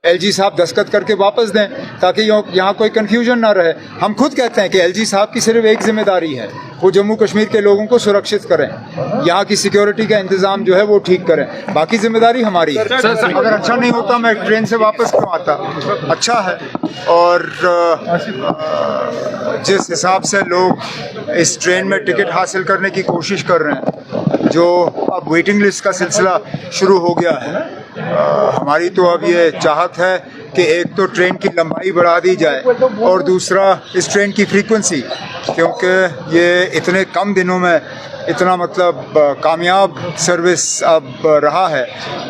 LG साहब दस्तखत करके वापस दें ताकि यहाँ कोई कन्फ्यूजन ना रहे। हम खुद कहते हैं कि एलजी साहब की सिर्फ एक जिम्मेदारी है, वो जम्मू कश्मीर के लोगों को सुरक्षित करें, यहाँ की सिक्योरिटी का इंतज़ाम जो है वो ठीक करें, बाकी जिम्मेदारी हमारी है। अगर अच्छा नहीं होता मैं ट्रेन से वापस क्यों आता, अच्छा है। और जिस हिसाब से लोग इस ट्रेन में टिकट हासिल करने की कोशिश कर रहे हैं, जो अब वेटिंग लिस्ट का सिलसिला शुरू हो गया है, हमारी तो अब ये चाहत है कि एक तो ट्रेन की लंबाई बढ़ा दी जाए और दूसरा इस ट्रेन की फ्रीक्वेंसी, क्योंकि ये इतने कम दिनों में इतना मतलब कामयाब सर्विस अब रहा है,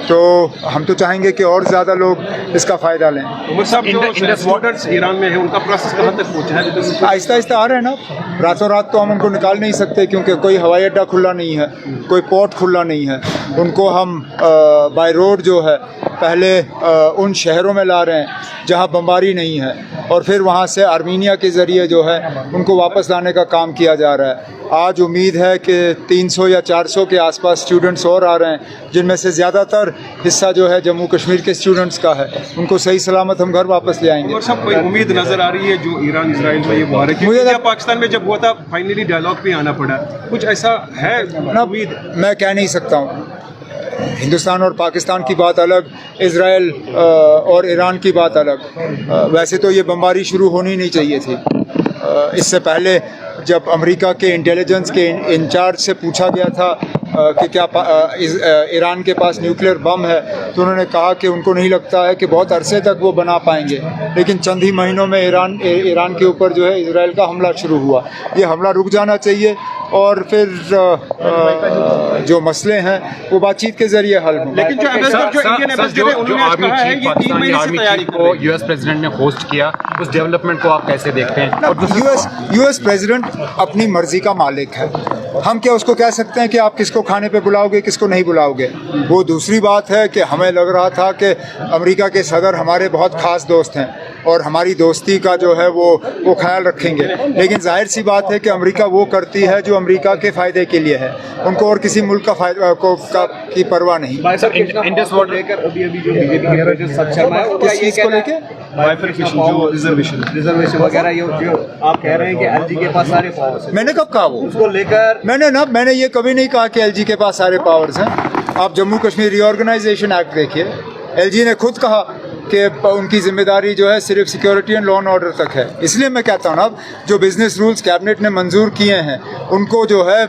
तो हम तो चाहेंगे कि और ज़्यादा लोग इसका फ़ायदा लें। उमर साहब, जो एक्सपोर्टर्स ईरान में है उनका प्रोसेस कहाँ तक पहुँचा है? आहिस्ता आहिस्ता आ रहे हैं ना, रातों रात तो हम उनको निकाल नहीं सकते क्योंकि कोई हवाई अड्डा खुला नहीं है, कोई पोर्ट खुला नहीं है। उनको हम बाय रोड जो है पहले उन शहरों में ला रहे हैं जहां बमबारी नहीं है, और फिर वहां से आर्मीनिया के ज़रिए जो है उनको वापस लाने का काम किया जा रहा है। आज उम्मीद है कि 300 या 400 के आसपास स्टूडेंट्स और आ रहे हैं, जिनमें से ज़्यादातर हिस्सा जो है जम्मू कश्मीर के स्टूडेंट्स का है। उनको सही सलामत हम घर वापस ले आएंगे। और सब कोई उम्मीद नज़र आ रही है जो ईरान इजराइल में ये वार है, मुझे पाकिस्तान में जब हुआ था फाइनली डायलॉग पे आना पड़ा, कुछ ऐसा है उम्मीद? मैं कह नहीं सकता हूँ। हिंदुस्तान और पाकिस्तान की बात अलग, इजराइल और ईरान की बात अलग। वैसे तो ये बमबारी शुरू होनी नहीं चाहिए थी। इससे पहले जब अमेरिका के इंटेलिजेंस के इंचार्ज से पूछा गया था कि क्या ईरान के पास न्यूक्लियर बम है, तो उन्होंने कहा कि उनको नहीं लगता है कि बहुत अरसे तक वो बना पाएंगे। लेकिन चंद ही महीनों में ईरान के ऊपर जो है इजराइल का हमला शुरू हुआ। ये हमला रुक जाना चाहिए और फिर जो मसले हैं वो बातचीत के जरिए हल हों। लेकिन जो इंडियन एम्बेसडर है उन्होंने आज कहा है ये 3 महीने से तैयारी को यूएस प्रेसिडेंट ने होस्ट किया, उस डेवलपमेंट को आप कैसे देखते हैं? और यूएस प्रेसिडेंट अपनी मर्जी का मालिक है, हम क्या उसको कह सकते हैं कि आप किसको खाने पे बुलाओगे किसको नहीं बुलाओगे। वो दूसरी बात है कि हमें लग रहा था कि अमेरिका के सदर हमारे बहुत ख़ास दोस्त हैं और हमारी दोस्ती का जो है वो ख्याल रखेंगे, लेकिन जाहिर सी बात है कि अमेरिका वो करती है जो अमेरिका के फ़ायदे के लिए है, उनको और किसी मुल्क का फ़ायदा की परवाह नहीं। किस चीज़ को लेके रिजर्वेशन वगैरह जो आप कह रहे हैं कि एलजी के पास सारे पावर्स हैं, मैंने कब कहा वो? उसको लेकर मैंने ये कभी नहीं कहा कि एलजी के पास सारे पावर्स हैं। आप जम्मू कश्मीर रीऑर्गेनाइजेशन एक्ट देखिए, एलजी ने खुद कहा कि उनकी जिम्मेदारी जो है सिर्फ security and law and order तक है। इसलिए मैं कहता हूँ ना, जो बिजनेस रूल्स कैबिनेट ने मंजूर किए हैं उनको जो है